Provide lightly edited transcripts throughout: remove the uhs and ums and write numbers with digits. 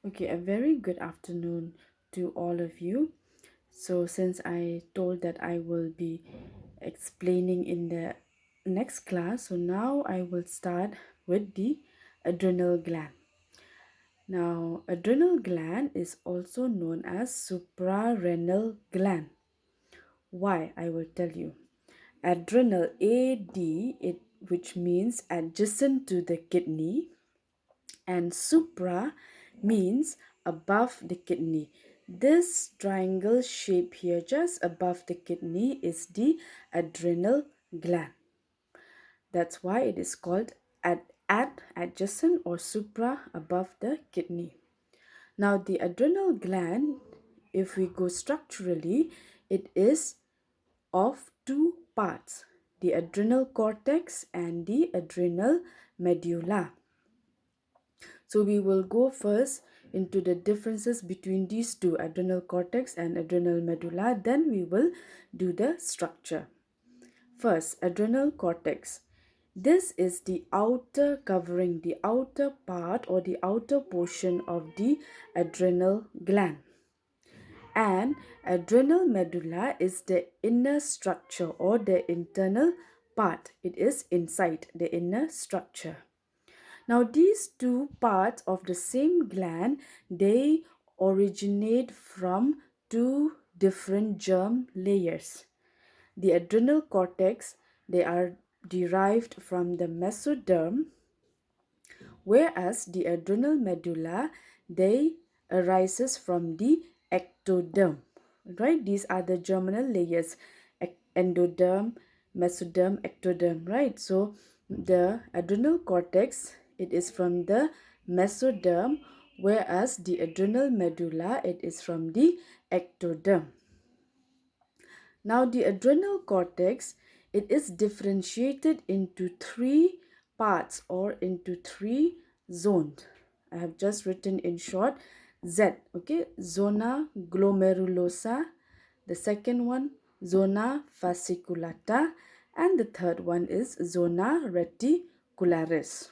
Okay, a very good afternoon to all of you. So, since I told that I will be explaining in the next class, so now I will start with the adrenal gland. Now, adrenal gland is also known as suprarenal gland. Why? I will tell you. Adrenal AD, which means adjacent to the kidney, and supra means above the kidney. This triangle shape here just above the kidney is the adrenal gland. That's why it is called adjacent or supra above the kidney. Now the adrenal gland, if we go structurally, it is of two parts, the adrenal cortex and the adrenal medulla. So we will go first into the differences between these two, adrenal cortex and adrenal medulla. Then we will do the structure. First, adrenal cortex. This is the outer covering, the outer part or the outer portion of the adrenal gland. And adrenal medulla is the inner structure or the internal part. It is inside the inner structure. Now these two parts of the same gland, they originate from two different germ layers. The adrenal cortex, they are derived from the mesoderm, whereas the adrenal medulla, they arises from the ectoderm. Right? These are the germinal layers: endoderm, mesoderm, ectoderm. Right? So the adrenal cortex, it is from the mesoderm, whereas the adrenal medulla, it is from the ectoderm. Now the adrenal cortex, it is differentiated into three parts or into three zones. I have just written in short Z, okay, zona glomerulosa, the second one zona fasciculata, and the third one is zona reticularis.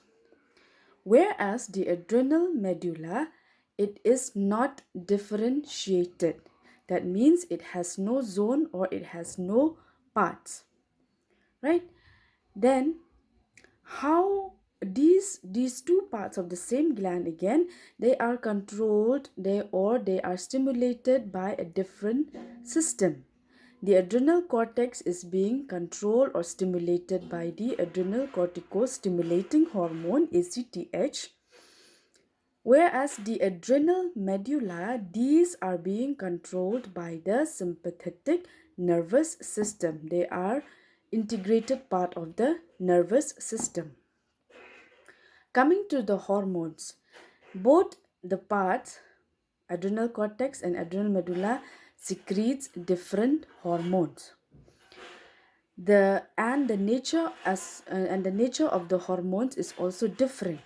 Whereas the adrenal medulla, it is not differentiated. That means it has no zone or it has no parts. Right? Then how these two parts of the same gland, again, they are controlled, they are stimulated by a different system. The adrenal cortex is being controlled or stimulated by the adrenal cortico-stimulating hormone ACTH, whereas the adrenal medulla, these are being controlled by the sympathetic nervous system. They are integrated part of the nervous system. Coming to the hormones, both the parts, adrenal cortex and adrenal medulla, secretes different hormones. The nature of the hormones is also different.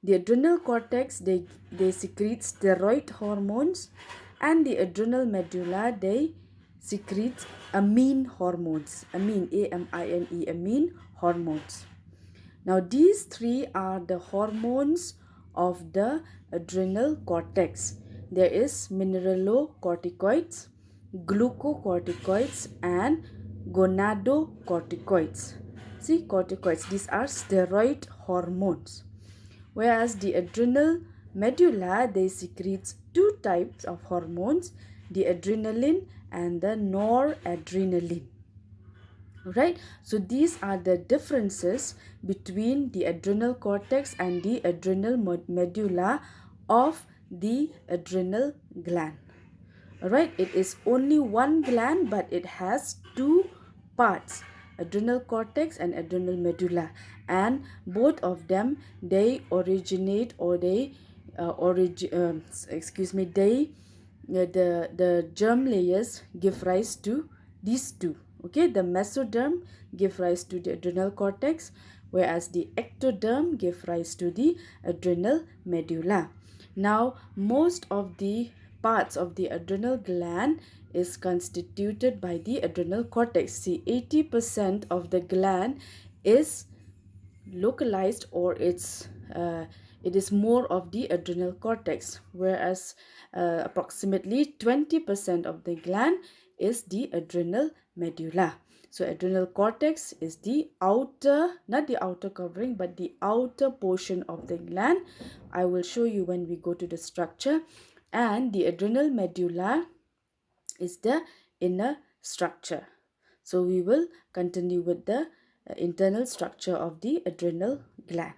The adrenal cortex, they secrete steroid hormones, and the adrenal medulla, they secrete amine hormones, amine hormones. Now these three are the hormones of the adrenal cortex. There is mineralocorticoids, glucocorticoids, and gonadocorticoids. See, corticoids, these are steroid hormones. Whereas the adrenal medulla, they secrete two types of hormones, the adrenaline and the noradrenaline. Right? So these are the differences between the adrenal cortex and the adrenal medulla of the adrenal gland. Alright, it is only one gland, but it has two parts, adrenal cortex and adrenal medulla, and both of them, they originate or they the germ layers give rise to these two. Okay, the mesoderm give rise to the adrenal cortex, whereas the ectoderm give rise to the adrenal medulla. Now most of the parts of the adrenal gland is constituted by the adrenal cortex. See, 80% of the gland is localized, or it is more of the adrenal cortex, whereas approximately 20% of the gland is the adrenal medulla. So adrenal cortex is the outer, not the outer covering, but the outer portion of the gland. I will show you when we go to the structure. And the adrenal medulla is the inner structure. So we will continue with the internal structure of the adrenal gland.